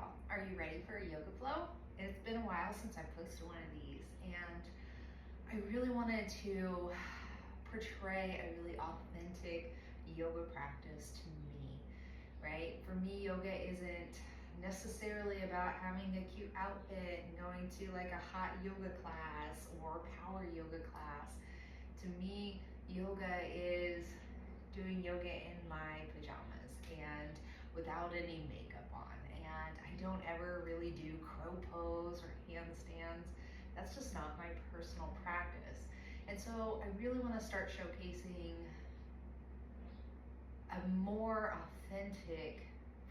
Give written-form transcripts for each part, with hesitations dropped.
y'all, are you ready for a yoga flow? It's been a while since I posted one of these, and I really wanted to portray a really authentic yoga practice to me, right? For me, yoga isn't necessarily about having a cute outfit and going to like a hot yoga class or power yoga class. To me, yoga is doing yoga in my pajamas and without any makeup on. And I don't ever really do crow pose or handstands. That's just not my personal practice. And so I really want to start showcasing a more authentic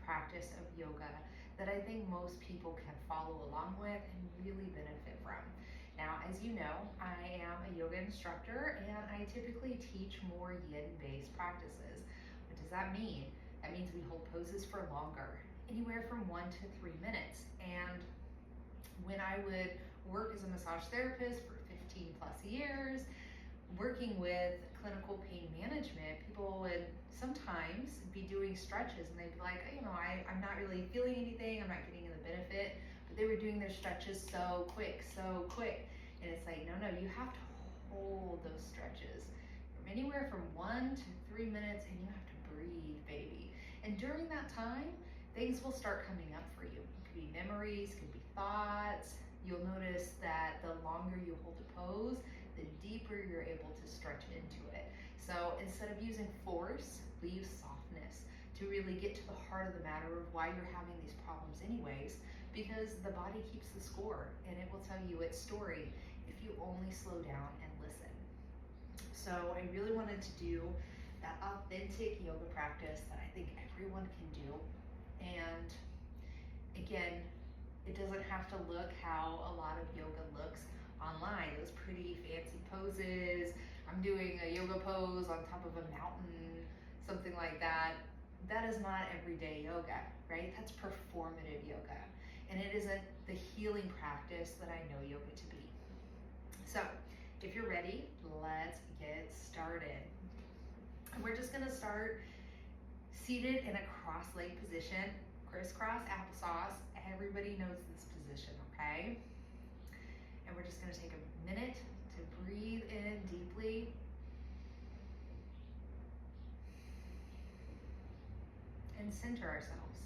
practice of yoga that I think most people can follow along with and really benefit from. Now, as you know, I am a yoga instructor and I typically teach more yin-based practices. What does that mean? That means we hold poses for longer, anywhere from 1 to 3 minutes. And when I would work as a massage therapist for 15 plus years, working with clinical pain management, people would sometimes be doing stretches and they'd be like, I'm not really feeling anything, I'm not getting the benefit, but they were doing their stretches so quick. And it's like, no, you have to hold those stretches from anywhere from 1 to 3 minutes, and you have to breathe, baby. And during that time, things will start coming up for you. It could be memories, could be thoughts. You'll notice that the longer you hold the pose, the deeper you're able to stretch into it. So instead of using force, we use softness to really get to the heart of the matter of why you're having these problems anyways, because the body keeps the score and it will tell you its story if you only slow down and listen. So I really wanted to do that authentic yoga practice that I think everyone can do. And again, it doesn't have to look how a lot of yoga looks online. Those pretty fancy poses. I'm doing a yoga pose on top of a mountain, something like that. That is not everyday yoga, right? That's performative yoga. And it isn't the healing practice that I know yoga to be. So if you're ready, let's get started. We're just gonna start seated in a cross-leg position, crisscross applesauce. Everybody knows this position, okay? And we're just gonna take a minute to breathe in deeply. And center ourselves.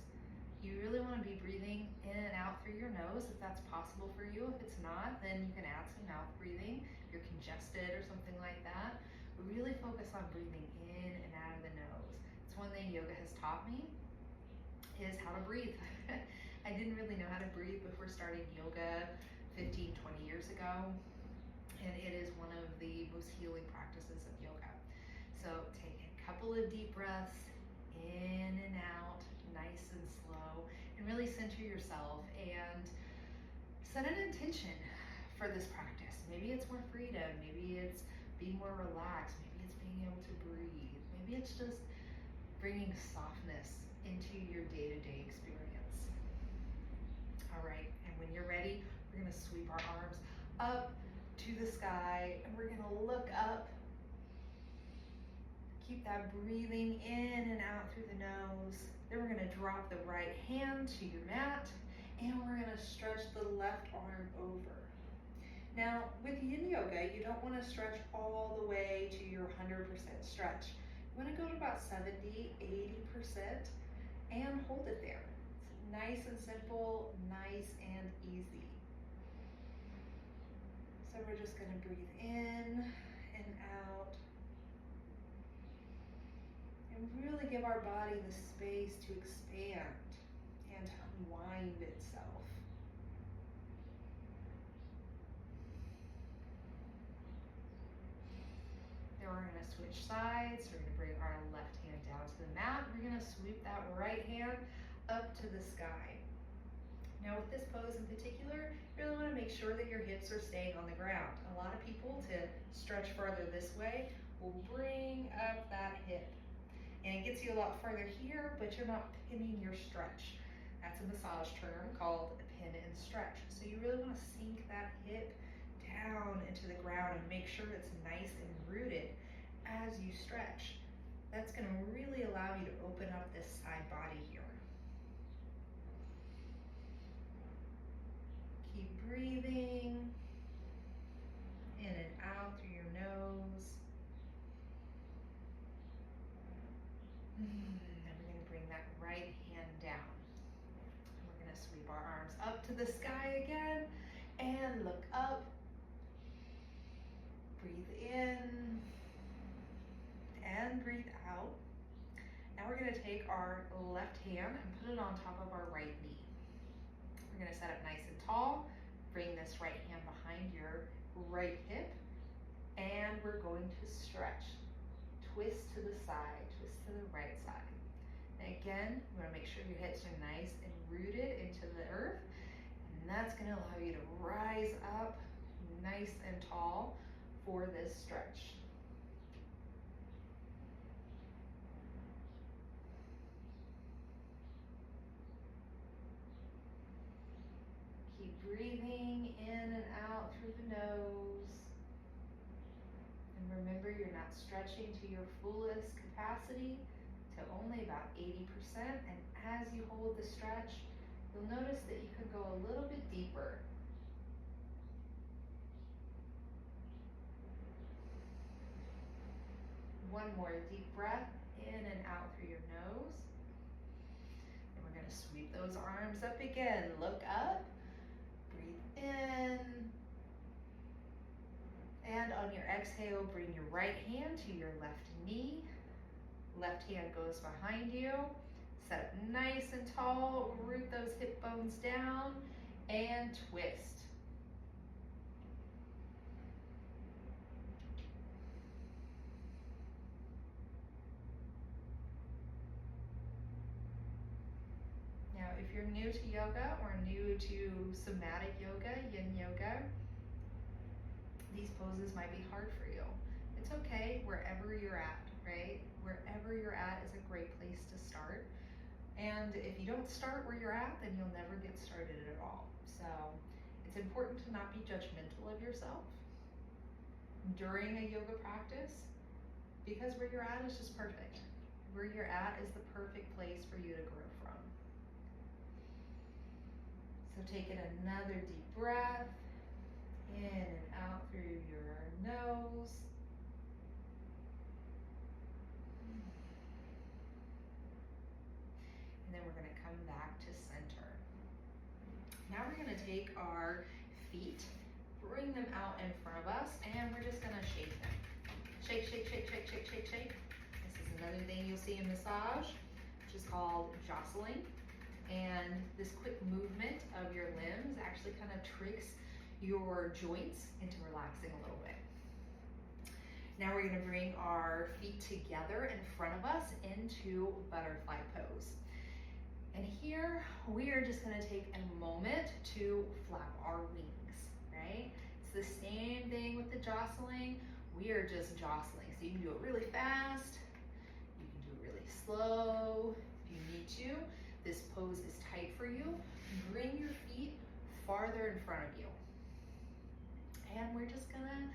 You really wanna be breathing in and out through your nose if that's possible for you. If it's not, then you can add some mouth breathing if you're congested or something like that. But really focus on breathing in and out of the nose. It's one thing yoga has taught me is how to breathe. I didn't really know how to breathe before starting yoga 15, 20 years ago. And it is one of the most healing practices of yoga. So take a couple of deep breaths in and out, nice and slow, and really center yourself and set an intention for this practice. Maybe it's more freedom, maybe it's being more relaxed, maybe it's being able to breathe, maybe it's just bringing softness into your day-to-day experience. All right, and when you're ready, we're gonna sweep our arms up to the sky and we're gonna look up. Keep that breathing in and out through the nose. Then we're gonna drop the right hand to your mat and we're gonna stretch the left arm over. Now, with yin yoga, you don't wanna stretch all the way to your 100% stretch. You wanna go to about 70, 80% and hold it there. It's nice and simple, nice and easy. So we're just gonna breathe in and out. And really give our body the space to expand and to unwind itself. Then we're gonna switch sides. We're gonna bring our left hand down to the mat. We're gonna sweep that right hand up to the sky. Now with this pose in particular, you really wanna make sure that your hips are staying on the ground. A lot of people, to stretch further this way, will bring up that hip. And it gets you a lot further here, but you're not pinning your stretch. That's a massage term called a pin and stretch. So you really want to sink that hip down into the ground and make sure it's nice and rooted as you stretch. That's going to really allow you to open up this side body here. up to the sky again, and look up. Breathe in and breathe out. Now we're gonna take our left hand and put it on top of our right knee. We're gonna set up nice and tall. Bring this right hand behind your right hip, and we're going to stretch. Twist to the side, twist to the right side. And again, you wanna make sure your hips are nice and rooted into the earth, and that's gonna allow you to rise up nice and tall for this stretch. Keep breathing in and out through the nose. And remember, you're not stretching to your fullest capacity, to only about 80%. And as you hold the stretch, you'll notice that you can go a little bit deeper. One more deep breath in and out through your nose. And we're going to sweep those arms up again. Look up. Breathe in. And on your exhale, bring your right hand to your left knee. Left hand goes behind you. Set up nice and tall. Root those hip bones down and twist. Now, if you're new to yoga or new to somatic yoga, yin yoga, these poses might be hard for you. It's okay wherever you're at, right? Wherever you're at is a great place to start. And if you don't start where you're at, then you'll never get started at all. So it's important to not be judgmental of yourself during a yoga practice, because where you're at is just perfect. Where you're at is the perfect place for you to grow from. So take in another deep breath, in and out through your nose. And then we're going to come back to center. Now we're going to take our feet, bring them out in front of us, and we're just going to shake them. Shake, shake, shake, shake, shake, shake, shake. This is another thing you'll see in massage, which is called jostling. And this quick movement of your limbs actually kind of tricks your joints into relaxing a little bit. Now we're going to bring our feet together in front of us into butterfly pose. And here we are just going to take a moment to flap our wings, right? It's the same thing with the jostling. We are just jostling. So you can do it really fast. You can do it really slow if you need to. This pose is tight for you. Bring your feet farther in front of you. And we're just gonna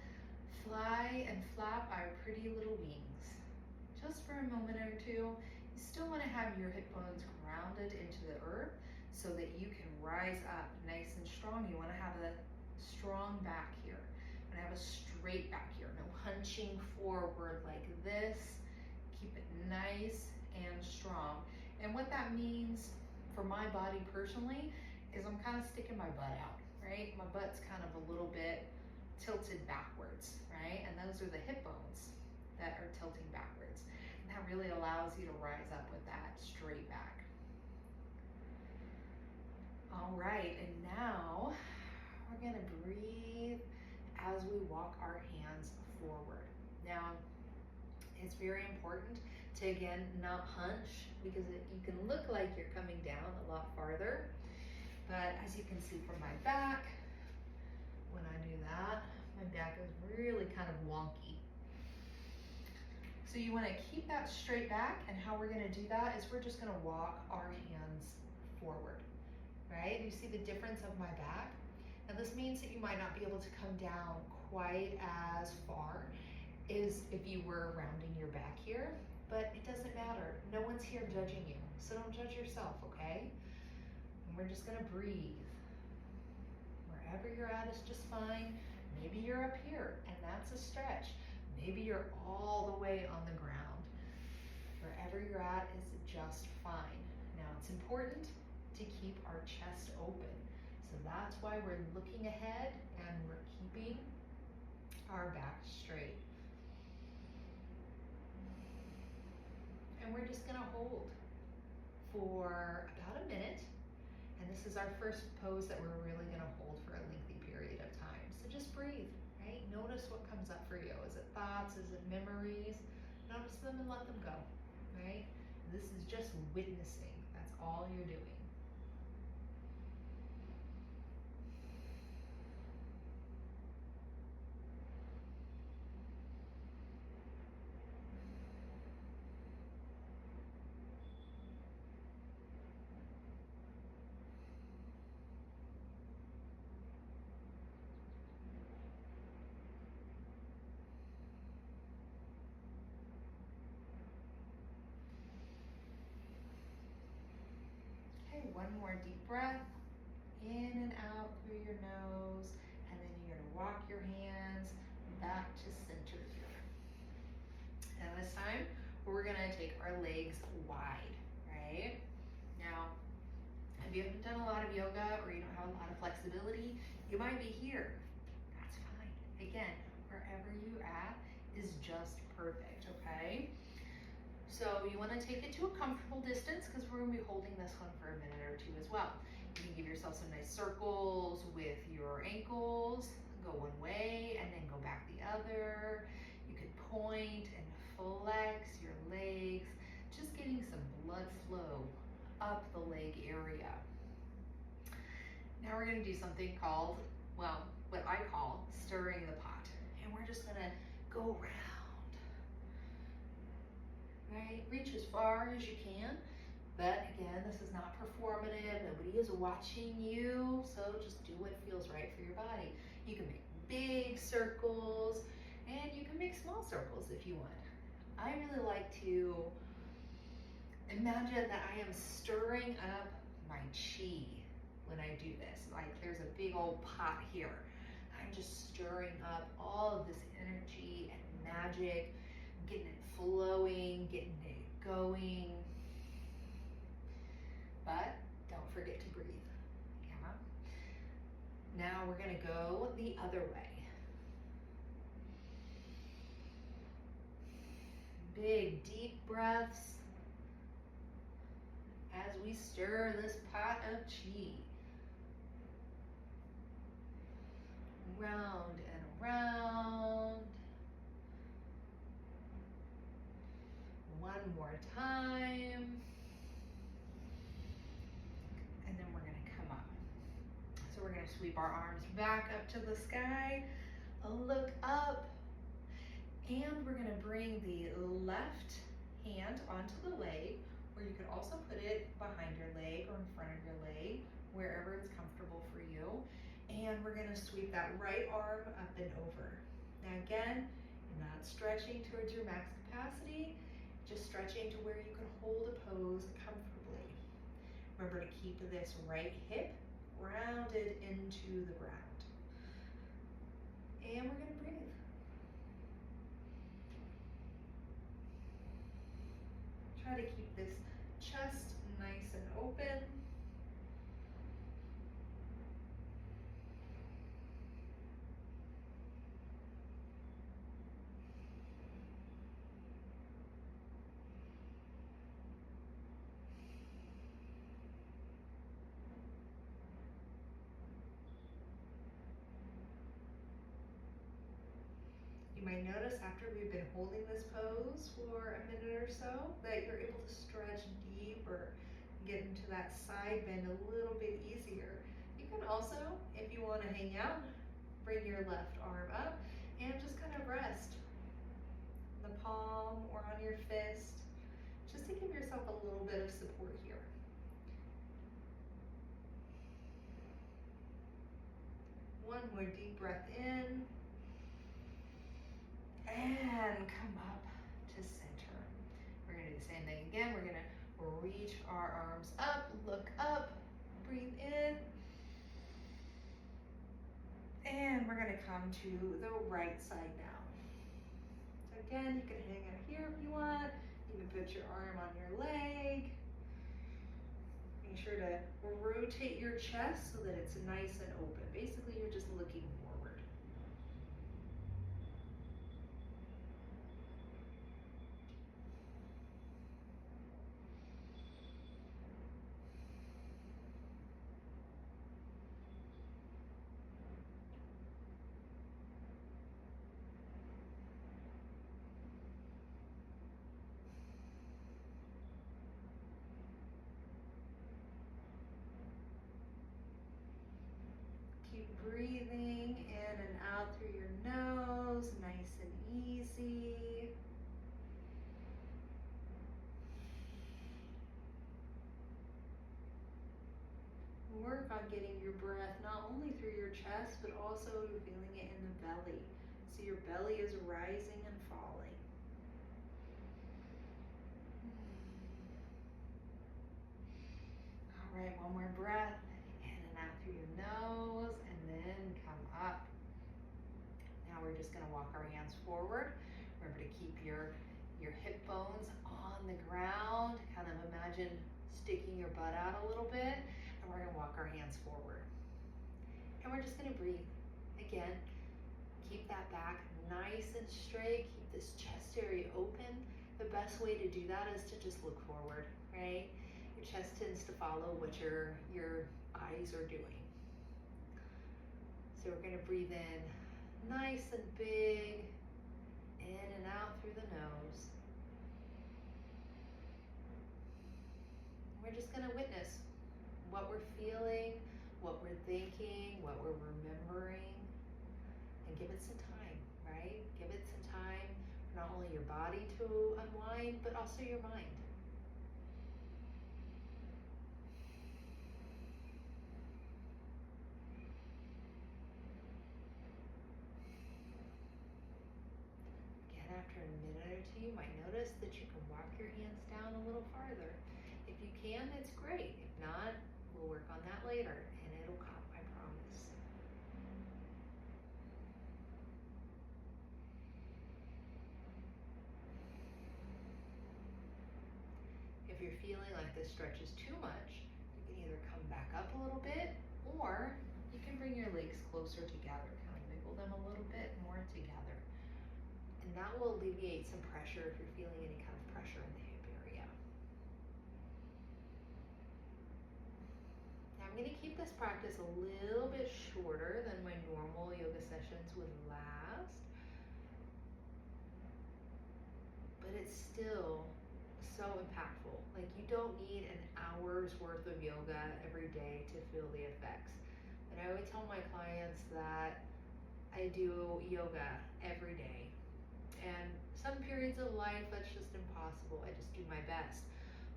fly and flap our pretty little wings. Just for a moment or two. You still wanna have your hip bones grounded into the earth so that you can rise up nice and strong. You wanna have a strong back here. You wanna have a straight back here. No hunching forward like this. Keep it nice and strong. And what that means for my body personally is I'm kind of sticking my butt out, right? My butt's kind of a little bit tilted backwards, right? And those are the hip bones that are tilting backwards. And that really allows you to rise up with that straight back. All right, and now we're gonna breathe as we walk our hands forward. Now, it's very important to, again, not hunch, because you can look like you're coming down a lot farther. But as you can see from my back, when I do that, my back is really kind of wonky. So you want to keep that straight back, and how we're going to do that is we're just going to walk our hands forward, right? You see the difference of my back? Now this means that you might not be able to come down quite as far as if you were rounding your back here, but it doesn't matter. No one's here judging you, so don't judge yourself, okay? And we're just gonna breathe. Wherever you're at is just fine. Maybe you're up here, and that's a stretch. Maybe you're all the way on the ground. Wherever you're at is just fine. Now it's important to keep our chest open. So that's why we're looking ahead and we're keeping our back straight. And we're just gonna hold for about a minute. And this is our first pose that we're really gonna hold for a lengthy period of time. So just breathe, right? Notice what comes up for you. Is it thoughts? Is it memories? Notice them and let them go, right? This is just witnessing. That's all you're doing. Okay, one more deep breath. In and out through your nose. And then you're gonna walk your hands back to center here. And this time, we're gonna take our legs wide, right? Now, if you haven't done a lot of yoga or you don't have a lot of flexibility, you might be here. That's fine. Again, wherever you're at is just perfect, okay? So you wanna take it to a comfortable distance because we're gonna be holding this one for a minute or two as well. You can give yourself some nice circles with your ankles, go one way and then go back the other. You could point and flex your legs, just getting some blood flow up the leg area. Now we're gonna do something called, well, what I call stirring the pot. And we're just gonna go around, right? Reach as far as you can. But again, this is not performative. Nobody is watching you. So just do what feels right for your body. You can make big circles and you can make small circles if you want. I really like to imagine that I am stirring up my chi when I do this. Like there's a big old pot here. I'm just stirring up all of this energy and magic, getting it flowing, getting it going. But don't forget to breathe. Yeah. Now we're gonna go the other way. Big, deep breaths as we stir this pot of chi. Round and around. One more time. And then we're gonna come up. So we're gonna sweep our arms back up to the sky, look up, and we're gonna bring the left hand onto the leg, or you could also put it behind your leg or in front of your leg, wherever it's comfortable for you. And we're gonna sweep that right arm up and over. Now again, you're not stretching towards your max capacity, just stretching to where you can hold a pose comfortably. Remember to keep this right hip rounded into the ground. And we're gonna breathe. Try to keep this chest nice and open. You might notice after we've been holding this pose for a minute or so that you're able to stretch deeper, get into that side bend a little bit easier. You can also, if you want to hang out, bring your left arm up and just kind of rest in the palm or on your fist, just to give yourself a little bit of support here. One more deep breath in. And come up to center. We're gonna do the same thing again. We're gonna reach our arms up, look up, breathe in. And we're gonna come to the right side now. So again, you can hang out here if you want. You can put your arm on your leg. You sure to rotate your chest so that it's nice and open. Basically, you're just looking forward. Keep breathing in and out through your nose, nice and easy. Work on getting your breath not only through your chest, but also feeling it in the belly. So your belly is rising and falling. All right, one more breath. In and out through your nose, and then come up. Now we're just gonna walk our hands forward. Remember to keep your hip bones on the ground. Kind of imagine sticking your butt out a little bit, and we're gonna walk our hands forward. And we're just gonna breathe. Again, keep that back nice and straight. Keep this chest area open. The best way to do that is to just look forward, right? Your chest tends to follow what your eyes are doing. So we're gonna breathe in nice and big, in and out through the nose. We're just gonna witness what we're feeling, what we're thinking, what we're remembering, and give it some time, right? Give it some time for not only your body to unwind, but also your mind. After a minute or two, you might notice that you can walk your hands down a little farther. If you can, it's great. If not, we'll work on that later, and it'll come, I promise. If you're feeling like this stretch is too much, you can either come back up a little bit, or you can bring your legs closer together, kind of wiggle them a little bit more together. And that will alleviate some pressure if you're feeling any kind of pressure in the hip area. Now I'm going to keep this practice a little bit shorter than my normal yoga sessions would last. But it's still so impactful. Like, you don't need an hour's worth of yoga every day to feel the effects. And I always tell my clients that I do yoga every day. And some periods of life, that's just impossible. I just do my best.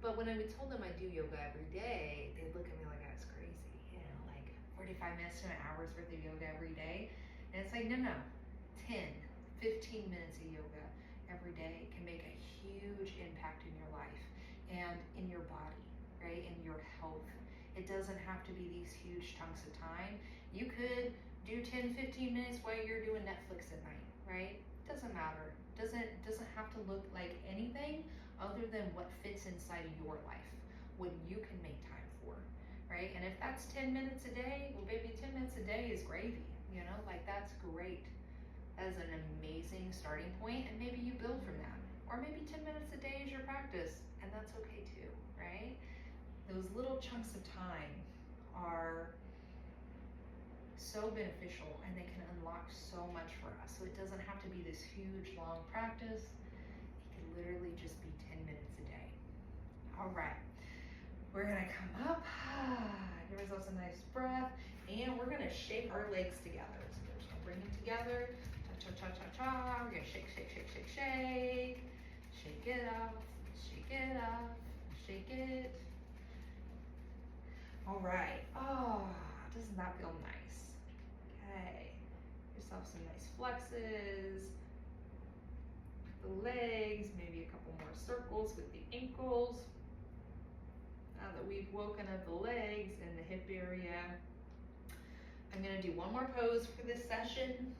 But when I would tell them I do yoga every day, they'd look at me like I was crazy. You know, like 45 minutes to an hour's worth of yoga every day. And it's like, no. 10, 15 minutes of yoga every day can make a huge impact in your life and in your body, right? In your health. It doesn't have to be these huge chunks of time. You could do 10, 15 minutes while you're doing Netflix at night, right? Doesn't matter. Doesn't have to look like anything other than what fits inside of your life, what you can make time for, right? And if that's 10 minutes a day, well, baby, 10 minutes a day is gravy, you know, like that's great. That is an amazing starting point, and maybe you build from that. Or maybe 10 minutes a day is your practice, and that's okay too, right? Those little chunks of time are so beneficial, and they can unlock so much for us. So it doesn't have to be this huge long practice. It can literally just be 10 minutes a day. All right, we're gonna come up, give ourselves a nice breath, and we're gonna shake our legs together. So we're just gonna bring them together, cha-cha-cha-cha-cha. We're gonna shake, shake, shake, shake, shake. Shake it up, shake it up, shake it. All right, oh, doesn't that feel nice? Okay, yourself some nice flexes, the legs, maybe a couple more circles with the ankles. Now that we've woken up the legs and the hip area, I'm gonna do one more pose for this session.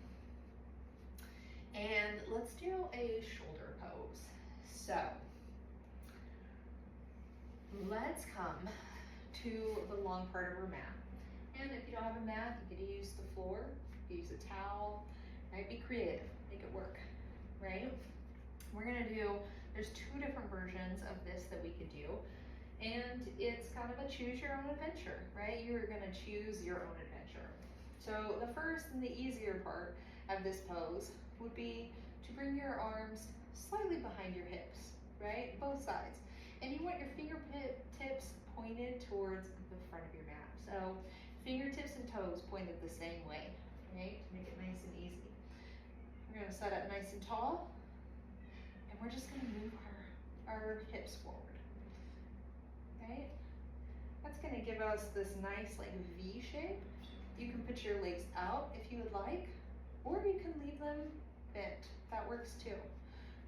And let's do a shoulder pose. So, let's come to the long part of our mat. And if you don't have a mat, you could use the floor, you could use a towel, right? Be creative, make it work, right? We're gonna do, there's two different versions of this that we could do. And it's kind of a choose your own adventure, right? You're gonna choose your own adventure. So the first and the easier part of this pose would be to bring your arms slightly behind your hips, right? Both sides. And you want your fingertips pointed towards the front of your mat. So fingertips and toes pointed the same way, right? To make it nice and easy. We're gonna set up nice and tall, and we're just gonna move our hips forward, right? That's gonna give us this nice like V shape. You can put your legs out if you would like, or you can leave them bent. That works too.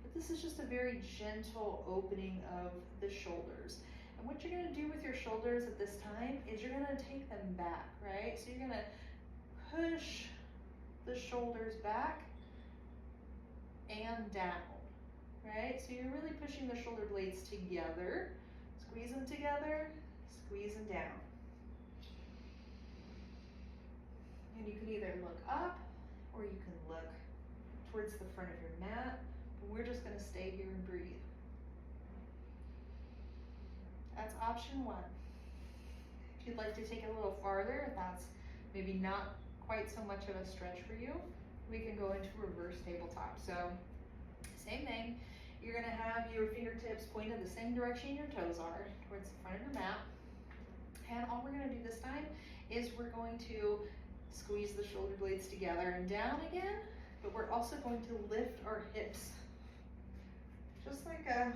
But this is just a very gentle opening of the shoulders. And what you're gonna do with your shoulders at this time is you're gonna take them back, right? So you're gonna push the shoulders back and down, right? So you're really pushing the shoulder blades together. Squeeze them together, squeeze them down. And you can either look up or you can look towards the front of your mat, but we're just gonna stay here and breathe. That's option one. If you'd like to take it a little farther, if that's maybe not quite so much of a stretch for you, we can go into reverse tabletop. So same thing, you're gonna have your fingertips pointed the same direction your toes are, towards the front of your mat. And all we're gonna do this time is we're going to squeeze the shoulder blades together and down again, but we're also going to lift our hips, just like a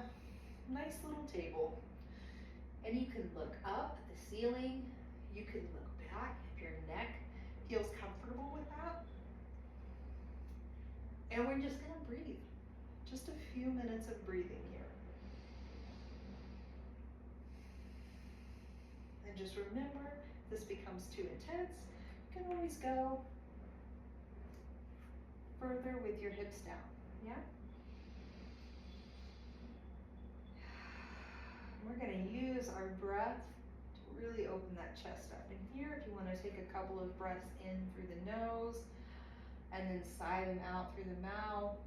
nice little table. And you can look up at the ceiling, you can look back if your neck feels comfortable with that. And we're just gonna breathe. Just a few minutes of breathing here. And just remember, if this becomes too intense, you can always go further with your hips down, yeah? We're gonna use our breath to really open that chest up. And here, if you wanna take a couple of breaths in through the nose, and then sigh them out through the mouth.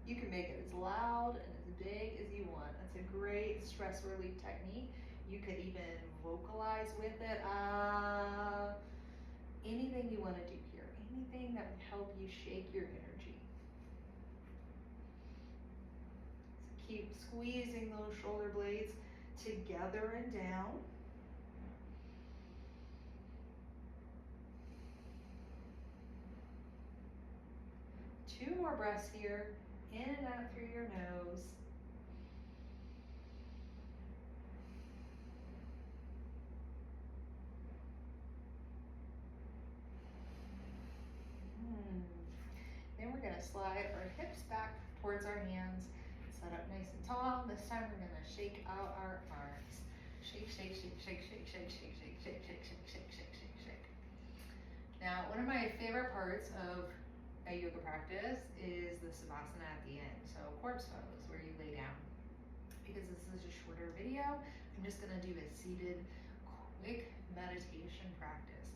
You can make it as loud and as big as you want. That's a great stress relief technique. You could even vocalize with it. Anything you want to do here. Anything that would help you shake your energy. So keep squeezing those shoulder blades together and down. Two more breaths here. In and out through your nose. Then we're gonna slide our hips back towards our hands, set up nice and tall. This time we're gonna shake out our arms. Shake, shake, shake, shake, shake, shake, shake, shake, shake, shake, shake, shake, shake, shake, shake. Now, one of my favorite parts of a yoga practice is the savasana at the end. So corpse pose, where you lay down. Because this is a shorter video, I'm just gonna do a seated, quick meditation practice.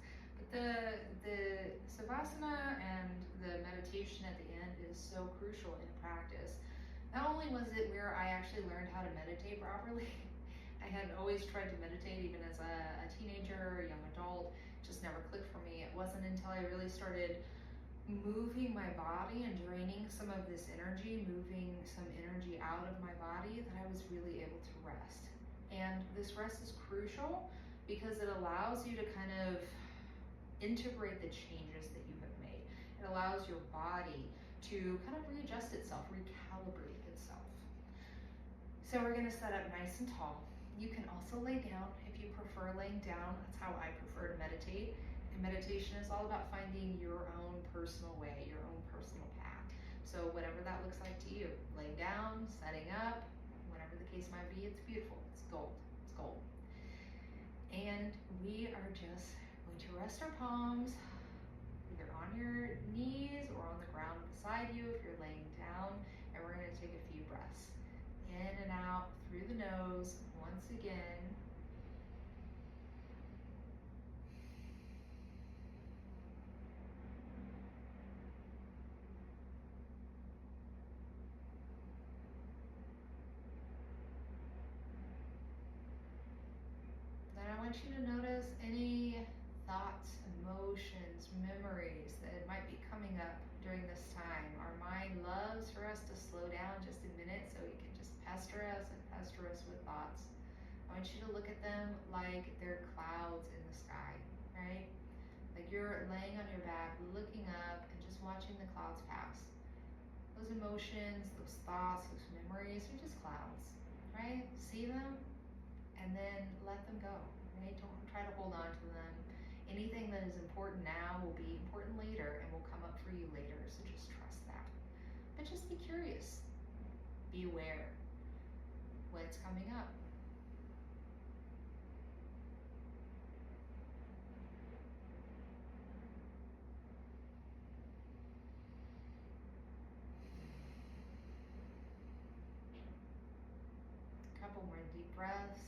But the savasana and the meditation at the end is so crucial in practice. Not only was it where I actually learned how to meditate properly, I had always tried to meditate even as a teenager, a young adult, just never clicked for me. It wasn't until I really started moving my body and draining some of this energy, moving some energy out of my body, that I was really able to rest. And this rest is crucial because it allows you to kind of integrate the changes that you have made. It allows your body to kind of readjust itself, recalibrate itself. So we're gonna set up nice and tall. You can also lay down if you prefer laying down. That's how I prefer to meditate. And meditation is all about finding your own personal way, your own personal path. So whatever that looks like to you, laying down, setting up, whatever the case might be, it's beautiful, it's gold, it's gold. And we are just going to rest our palms either on your knees or on the ground beside you if you're laying down, and we're gonna take a few breaths in and out through the nose once again. Then I want you to notice any thoughts, emotions, memories that might be coming up during this time. Our mind loves for us to slow down just a minute so it can just pester us and pester us with thoughts. I want you to look at them like they're clouds in the sky, right? Like you're laying on your back, looking up and just watching the clouds pass. Those emotions, those thoughts, those memories are just clouds, right? See them and then let them go, right? Don't try to hold on to them. Anything that is important now will be important later and will come up for you later, so just trust that. But just be curious, be aware what's coming up. A couple more deep breaths,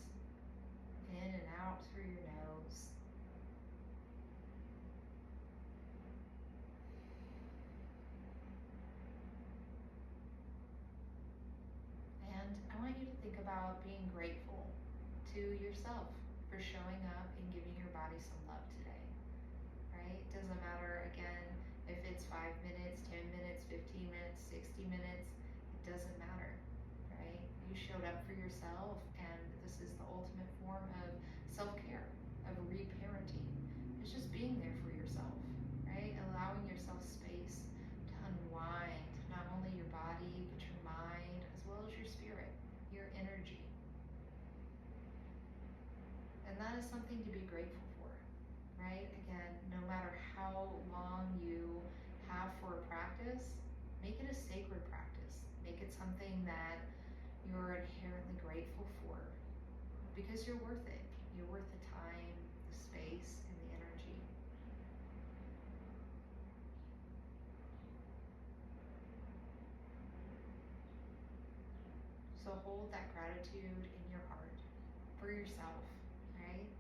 in and out through your nose. And I want you to think about being grateful to yourself for showing up and giving your body some love today, right? Doesn't matter, again, if it's 5 minutes, 10 minutes, 15 minutes, 60 minutes, it doesn't matter, right? You showed up for yourself, and this is the ultimate form of self-care, of reparenting. It's just being there for yourself, right? Allowing yourself space to unwind not only your body, but your mind, as well as your spirit, your energy. And that is something to be grateful for, right? Again, no matter how long you have for a practice, make it a sacred practice. Make it something that you're inherently grateful for because you're worth it. You're worth the time, the space, and the energy. So hold that gratitude in your heart for yourself, right?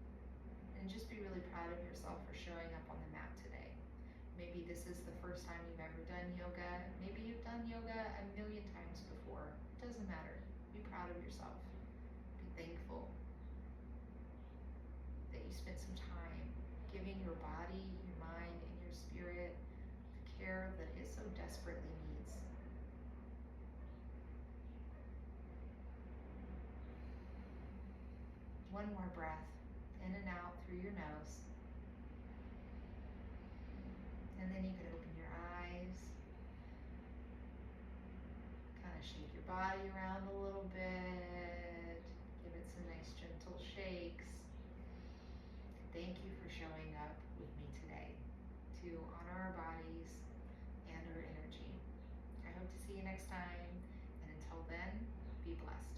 And just be really proud of yourself for showing up on the mat today. Maybe this is the first time you've ever done yoga. Maybe you've done yoga a million times before. It doesn't matter. Be proud of yourself. Be thankful that you spent some time giving your body, your mind, and your spirit the care that it so desperately needs. One more breath, in and out through your nose. And then you can open your eyes, kind of shake your body around a little bit, give it some nice gentle shakes. Thank you for showing up with me today to honor our bodies and our energy. I hope to see you next time, and until then, be blessed.